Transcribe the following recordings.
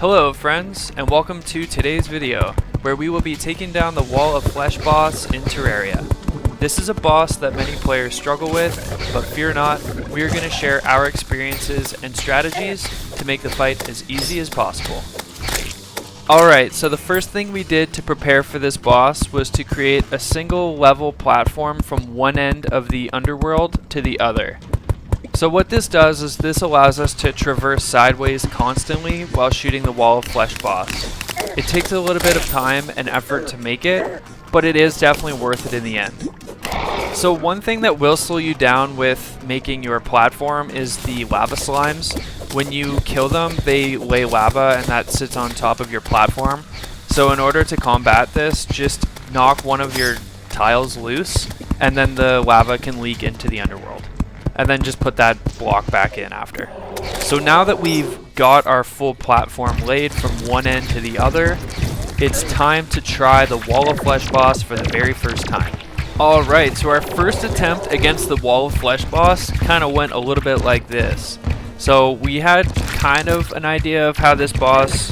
Hello friends, and welcome to today's video, where we will be taking down the Wall of Flesh boss in Terraria. This is a boss that many players struggle with, but fear not, we are going to share our experiences and strategies to make the fight as easy as possible. Alright, so the first thing we did to prepare for this boss was to create a single level platform from one end of the underworld to the other. So what this does is this allows us to traverse sideways constantly while shooting the Wall of Flesh boss. It takes a little bit of time and effort to make it, but it is definitely worth it in the end. So one thing that will slow you down with making your platform is the lava slimes. When you kill them, they lay lava and that sits on top of your platform. So in order to combat this, just knock one of your tiles loose and then the lava can leak into the underworld. And then just put that block back in after. So now that we've got our full platform laid from one end to the other, it's time to try the Wall of Flesh boss for the very first time. Alright, so our first attempt against the Wall of Flesh boss kind of went a little bit like this. So we had kind of an idea of how this boss,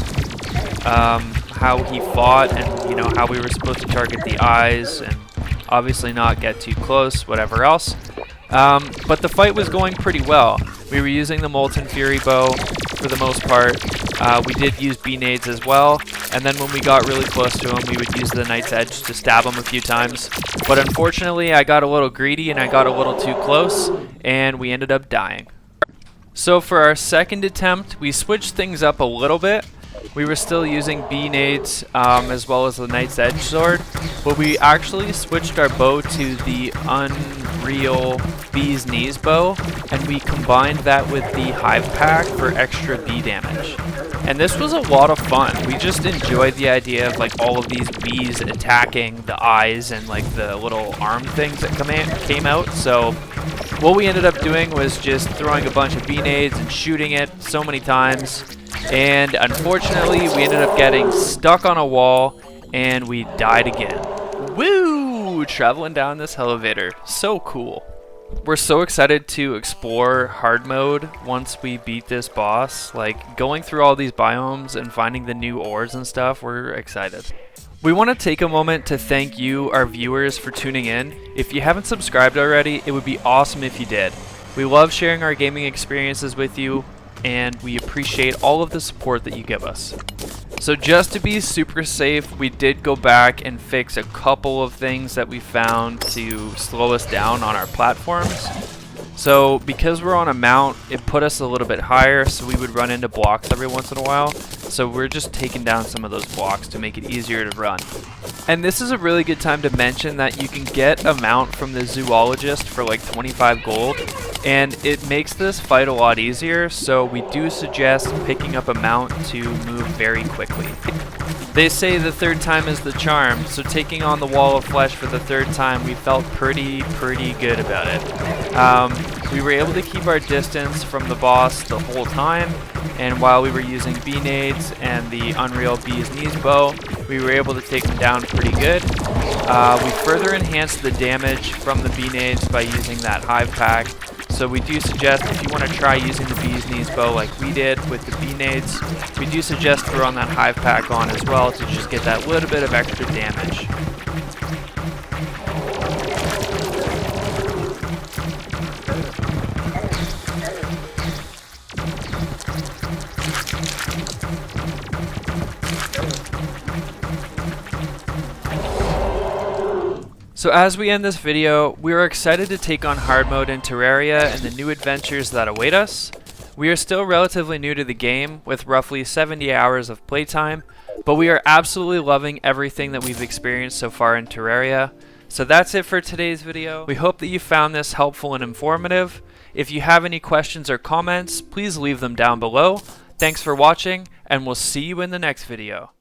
how he fought and how we were supposed to target the eyes and obviously not get too close, whatever else. But the fight was going pretty well. We were using the Molten Fury bow for the most part. We did use B-nades as well, and then when we got really close to him, we would use the Knight's Edge to stab him a few times. But unfortunately, I got a little greedy and I got a little too close, and we ended up dying. So for our second attempt, we switched things up a little bit. We were still using B-nades as well as the Knight's Edge sword, but we actually switched our bow to the Unreal Bee's Knees bow, and we combined that with the Hive Pack for extra bee damage. And this was a lot of fun. We just enjoyed the idea of all of these bees attacking the eyes and the little arm things that came out. So what we ended up doing was just throwing a bunch of B-nades and shooting it so many times. And unfortunately, we ended up getting stuck on a wall and we died again. Woo! Traveling down this elevator. So cool. We're so excited to explore hard mode once we beat this boss. Going through all these biomes and finding the new ores and stuff, we're excited. We want to take a moment to thank you, our viewers, for tuning in. If you haven't subscribed already, it would be awesome if you did. We love sharing our gaming experiences with you, and we appreciate all of the support that you give us. So just to be super safe, we did go back and fix a couple of things that we found to slow us down on our platforms. So because we're on a mount, it put us a little bit higher, so we would run into blocks every once in a while. So we're just taking down some of those blocks to make it easier to run. And this is a really good time to mention that you can get a mount from the zoologist for 25 gold, and it makes this fight a lot easier, so we do suggest picking up a mount to move very quickly. They say the third time is the charm, so taking on the Wall of Flesh for the third time, we felt pretty good about it. We were able to keep our distance from the boss the whole time, and while we were using B-nades and the Unreal Bee's Knees bow, we were able to take them down pretty good. We further enhanced the damage from the B-nades by using that Hive Pack. So we do suggest, if you want to try using the Bee's Knees bow like we did with the B-nades, we do suggest throwing that Hive Pack on as well to just get that little bit of extra damage. So as we end this video, we are excited to take on hard mode in Terraria and the new adventures that await us. We are still relatively new to the game with roughly 70 hours of playtime, but we are absolutely loving everything that we've experienced so far in Terraria. So that's it for today's video. We hope that you found this helpful and informative. If you have any questions or comments, please leave them down below. Thanks for watching, and we'll see you in the next video.